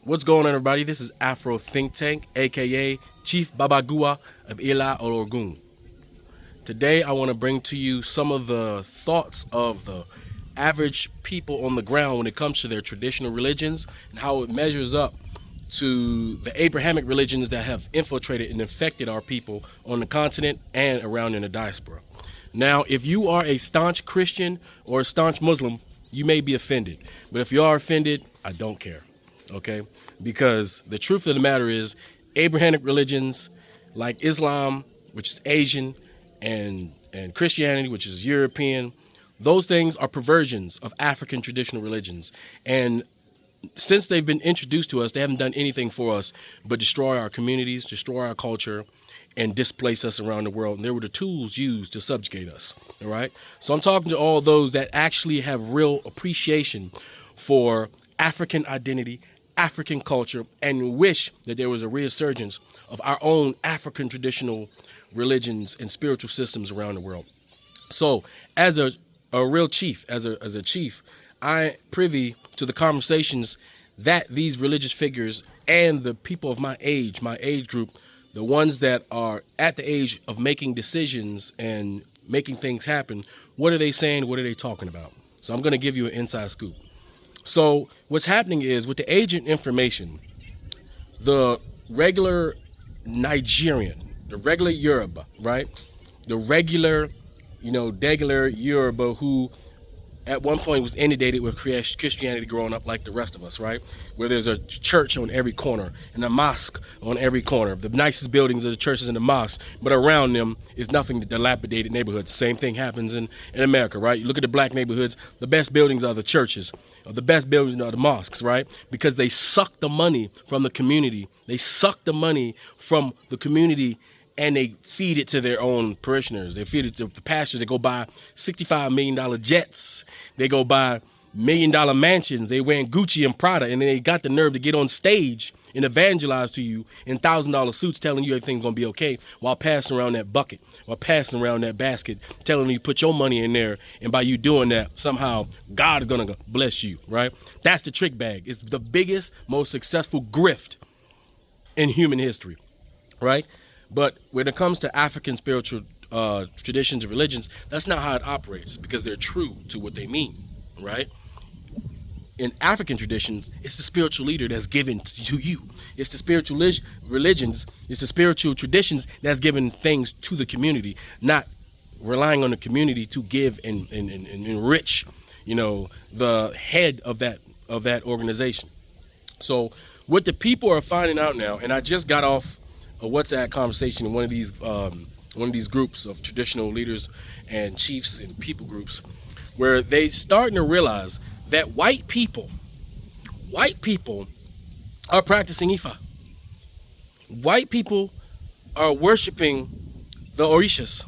What's going on, everybody? This is Afro Think Tank, aka Chief Babagua of Ila Olorgun. Today, I want to bring to you some of the thoughts of the average people on the ground when it comes to their traditional religions and how it measures up to the Abrahamic religions that have infiltrated and infected our people on the continent and around in the diaspora. Now, if you are a staunch Christian or a staunch Muslim, you may be offended. But if you are offended, I don't care. Okay, because the truth of the matter is Abrahamic religions like Islam, which is Asian, and Christianity, which is European, those things are perversions of African traditional religions. And since they've been introduced to us, they haven't done anything for us but destroy our communities, destroy our culture, and displace us around the world. And they were the tools used to subjugate us. All right. So I'm talking to all those that actually have real appreciation for African identity, African culture, and wish that there was a resurgence of our own African traditional religions and spiritual systems around the world. So as a real chief, as a chief, I privy to the conversations that these religious figures and the people of my age group, the ones that are at the age of making decisions and making things happen, what are they saying? What are they talking about? So I'm going to give you an inside scoop. So what's happening is with the age of information, the regular Nigerian, the regular Yoruba, right? The regular, regular Yoruba who at one point was inundated with Christianity growing up like the rest of us, right? Where there's a church on every corner and a mosque on every corner. The nicest buildings are the churches and the mosques, but around them is nothing but dilapidated neighborhoods. Same thing happens in America, right? You look at the black neighborhoods, the best buildings are the churches, or the best buildings are the mosques, right? Because they suck the money from the community. They suck the money from the community and they feed it to their own parishioners. They feed it to the pastors. They go buy $65 million jets. They go buy $1 million mansions. They wear Gucci and Prada, and then they got the nerve to get on stage and evangelize to you in $1,000 suits telling you everything's going to be okay while passing around that bucket, while passing around that basket, telling you put your money in there, and by you doing that, somehow God is going to bless you, right? That's the trick bag. It's the biggest, most successful grift in human history, right? But when it comes to African spiritual traditions and religions, that's not how it operates because they're true to what they mean, right? In African traditions, it's the spiritual leader that's given to you. It's the spiritual religions, it's the spiritual traditions that's given things to the community, not relying on the community to give and enrich, the head of that organization. So what the people are finding out now, and I just got off a WhatsApp conversation in one of these groups of traditional leaders and chiefs and people groups, where they starting to realize that white people are practicing Ifa. White people are worshiping the Orishas,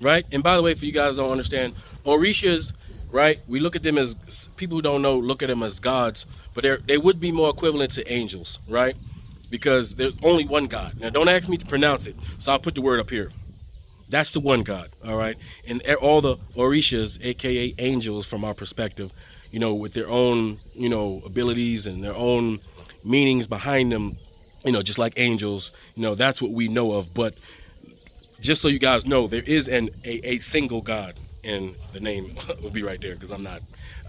right? And by the way, for you guys who don't understand, Orishas, right? We look at them as, people who don't know look at them as gods, but they would be more equivalent to angels, right? Because there's only one God. Now, don't ask me to pronounce it, so I'll put the word up here. That's the one God, all right? And all the Orishas, aka angels from our perspective, with their own, abilities and their own meanings behind them, just like angels, that's what we know of. But just so you guys know, there is a single God, and the name will be right there because I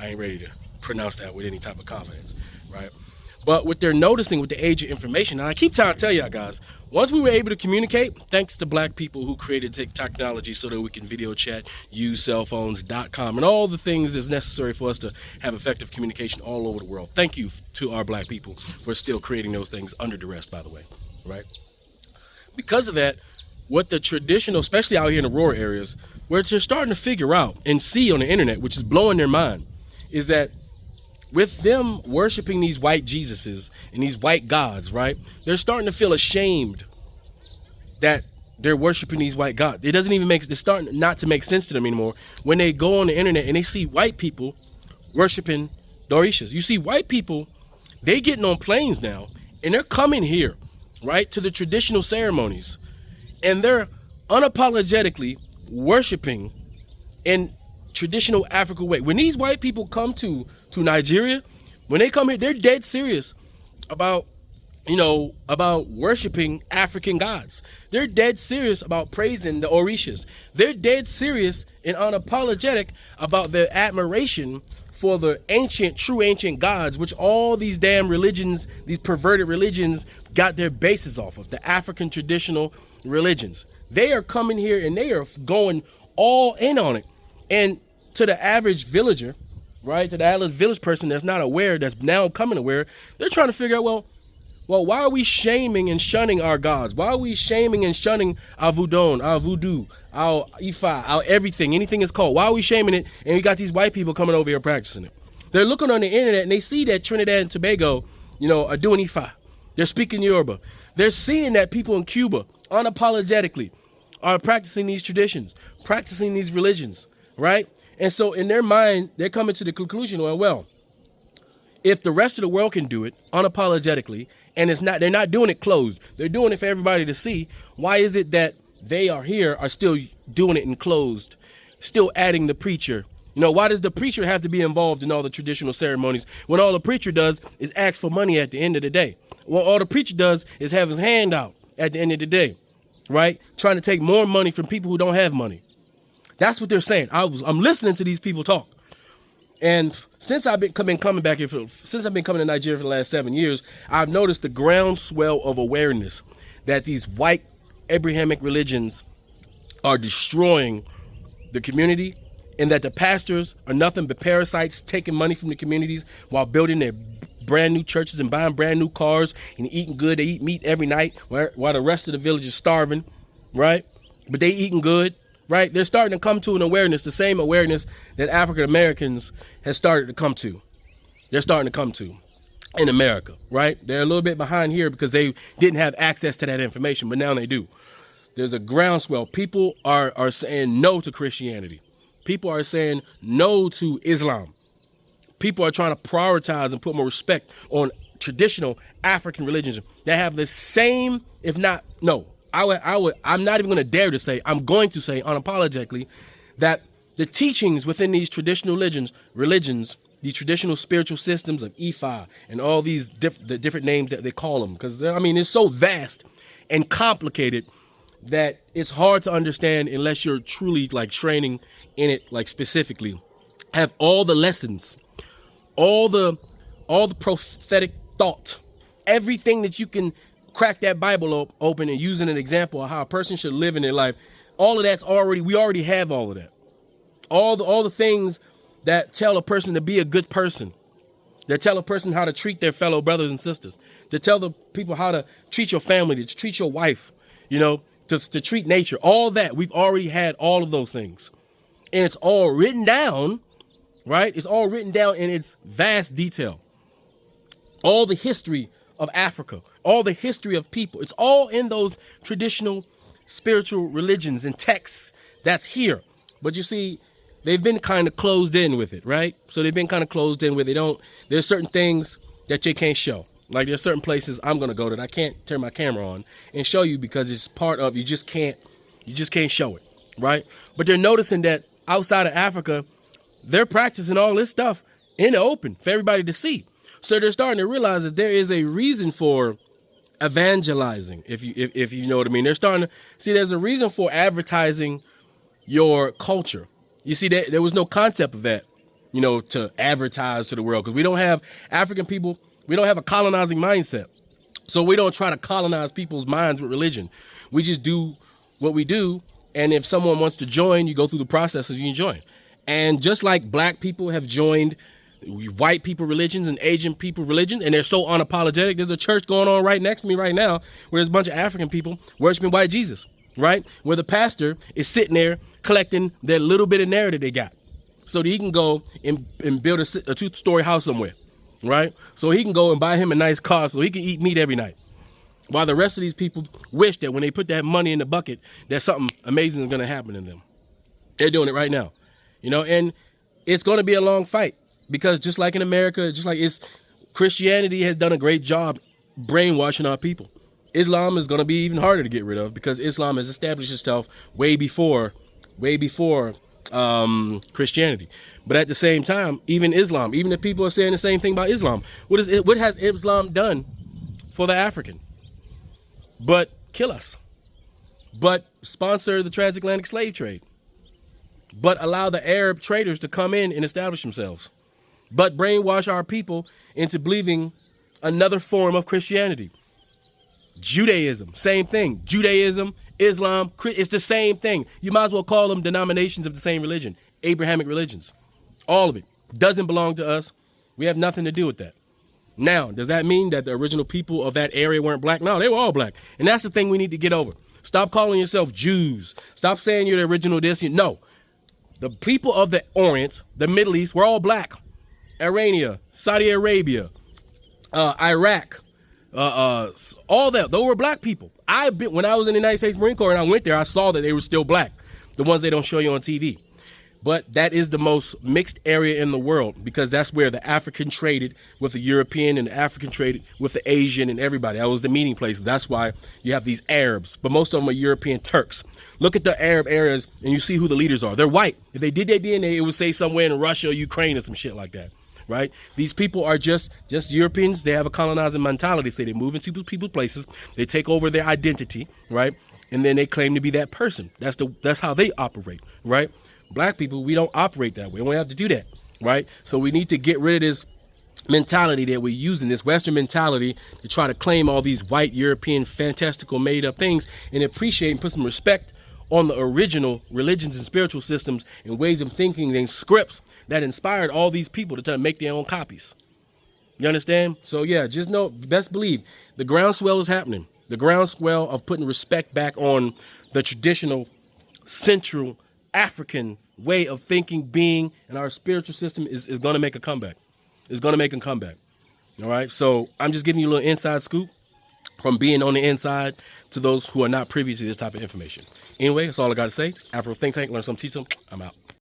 ain't ready to pronounce that with any type of confidence, right? But what they're noticing with the age of information, and I keep trying to tell y'all guys, once we were able to communicate, thanks to black people who created technology so that we can video chat, use cellphones.com, and all the things that's necessary for us to have effective communication all over the world. Thank you to our black people for still creating those things under duress, by the way, right? Because of that, what the traditional, especially out here in the rural areas, where they're starting to figure out and see on the internet, which is blowing their mind, is that with them worshiping these white Jesuses and these white gods, right? They're starting to feel ashamed that they're worshiping these white gods. It doesn't even it's starting not to make sense to them anymore when they go on the internet and they see white people worshiping Dorishas. You see white people, they getting on planes now and they're coming here, right, to the traditional ceremonies, and they're unapologetically worshiping in traditional African way. When these white people come to Nigeria, when they come here, they're dead serious about, about worshiping African gods. They're dead serious about praising the Orishas. They're dead serious and unapologetic about their admiration for the true ancient gods, which all these damn religions, these perverted religions, got their bases off of, the African traditional religions. They are coming here and they are going all in on it. And to the average villager, right, to the average village person that's not aware, that's now coming aware, they're trying to figure out, well, why are we shaming and shunning our gods? Why are we shaming and shunning our voodoo, our Ifa, our everything, anything is called? Why are we shaming it? And we got these white people coming over here practicing it. They're looking on the internet and they see that Trinidad and Tobago, are doing Ifa. They're speaking Yoruba. They're seeing that people in Cuba unapologetically are practicing these traditions, practicing these religions, right? And so in their mind, they're coming to the conclusion, well, if the rest of the world can do it unapologetically, and they're not doing it closed, they're doing it for everybody to see, why is it that they are still doing it in closed, still adding the preacher? Why does the preacher have to be involved in all the traditional ceremonies when all the preacher does is ask for money at the end of the day? Well, all the preacher does is have his hand out at the end of the day, right? Trying to take more money from people who don't have money. That's what they're saying. I'm listening to these people talk. And since I've been coming back here, since I've been coming to Nigeria for the last 7 years, I've noticed the groundswell of awareness that these white Abrahamic religions are destroying the community, and that the pastors are nothing but parasites taking money from the communities while building their brand new churches and buying brand new cars and eating good. They eat meat every night while the rest of the village is starving, right? But they eating good. Right? They're starting to come to an awareness, the same awareness that African Americans has started to come to. They're starting to come to in America, right? They're a little bit behind here because they didn't have access to that information, but now they do. There's a groundswell. People are saying no to Christianity. People are saying no to Islam. People are trying to prioritize and put more respect on traditional African religions that have the same, if not, no. I'm not even going to dare to say, I'm going to say unapologetically that the teachings within these traditional religions, these traditional spiritual systems of Ifa and all these the different names that they call them, because it's so vast and complicated that it's hard to understand unless you're truly like training in it, like specifically, have all the lessons, all the prophetic thought, everything that you can crack that Bible open and using an example of how a person should live in their life. All of that's we already have all of that. All the things that tell a person to be a good person, that tell a person how to treat their fellow brothers and sisters, to tell the people how to treat your family, to treat your wife, to treat nature. All that, we've already had all of those things. And it's all written down, right? It's all written down in its vast detail. All the history of Africa, all the history of people, it's all in those traditional spiritual religions and texts that's here. But you see, they've been kind of closed in with it, right? So they've been kind of closed in with it. There's certain things that they can't show. Like there's certain places I'm going to go that I can't turn my camera on and show you because it's part of, you just can't show it, right? But they're noticing that outside of Africa, they're practicing all this stuff in the open for everybody to see. So they're starting to realize that there is a reason for evangelizing, if you know what I mean. They're starting to see there's a reason for advertising your culture. You see, there was no concept of that, to advertise to the world, because we don't have African people. We don't have a colonizing mindset. So we don't try to colonize people's minds with religion. We just do what we do. And if someone wants to join, you go through the processes, you can join. And just like black people have joined white people religions and Asian people religions, and they're so unapologetic. There's a church going on right next to me right now where there's a bunch of African people worshiping white Jesus, right? Where the pastor is sitting there collecting that little bit of narrative they got so that he can go and build a 2-story house somewhere, right? So he can go and buy him a nice car so he can eat meat every night. While the rest of these people wish that when they put that money in the bucket, that something amazing is going to happen to them. They're doing it right now, and it's going to be a long fight. Because just like in America, Christianity has done a great job brainwashing our people. Islam is going to be even harder to get rid of because Islam has established itself way before Christianity. But at the same time, even Islam, even if people are saying the same thing about Islam, what has Islam done for the African, but kill us, but sponsor the transatlantic slave trade, but allow the Arab traders to come in and establish themselves, but brainwash our people into believing another form of Christianity. Judaism, same thing. Judaism, Islam, it's the same thing. You might as well call them denominations of the same religion, Abrahamic religions. All of it doesn't belong to us. We have nothing to do with that. Now, does that mean that the original people of that area weren't black? No, they were all black. And that's the thing we need to get over. Stop calling yourself Jews. Stop saying you're the original this. No, the people of the Orient, the Middle East, were all black. Irania, Saudi Arabia, Iraq, all that, those were black people. When I was in the United States Marine Corps and I went there, I saw that they were still black, the ones they don't show you on TV. But that is the most mixed area in the world, because that's where the African traded with the European and the African traded with the Asian and everybody. That was the meeting place. That's why you have these Arabs, but most of them are European Turks. Look at the Arab areas and you see who the leaders are. They're white. If they did their DNA, it would say somewhere in Russia or Ukraine or some shit like that. Right? These people are just Europeans. They have a colonizing mentality. So they move into people's places. They take over their identity, right? And then they claim to be that person. That's how they operate, right? Black people, we don't operate that way. We don't have to do that, right? So we need to get rid of this mentality that we're using, this Western mentality, to try to claim all these white, European, fantastical, made-up things, and appreciate and put some respect on the original religions and spiritual systems and ways of thinking and scripts that inspired all these people to try to make their own copies. You understand? So yeah, just know, best believe, the groundswell is happening. The groundswell of putting respect back on the traditional, central African way of thinking, being, and our spiritual system is going to make a comeback. It's going to make a comeback. All right. So I'm just giving you a little inside scoop from being on the inside to those who are not privy to this type of information. Anyway, that's all I got to say. It's Afro Think Tank. Learn something, teach them. I'm out.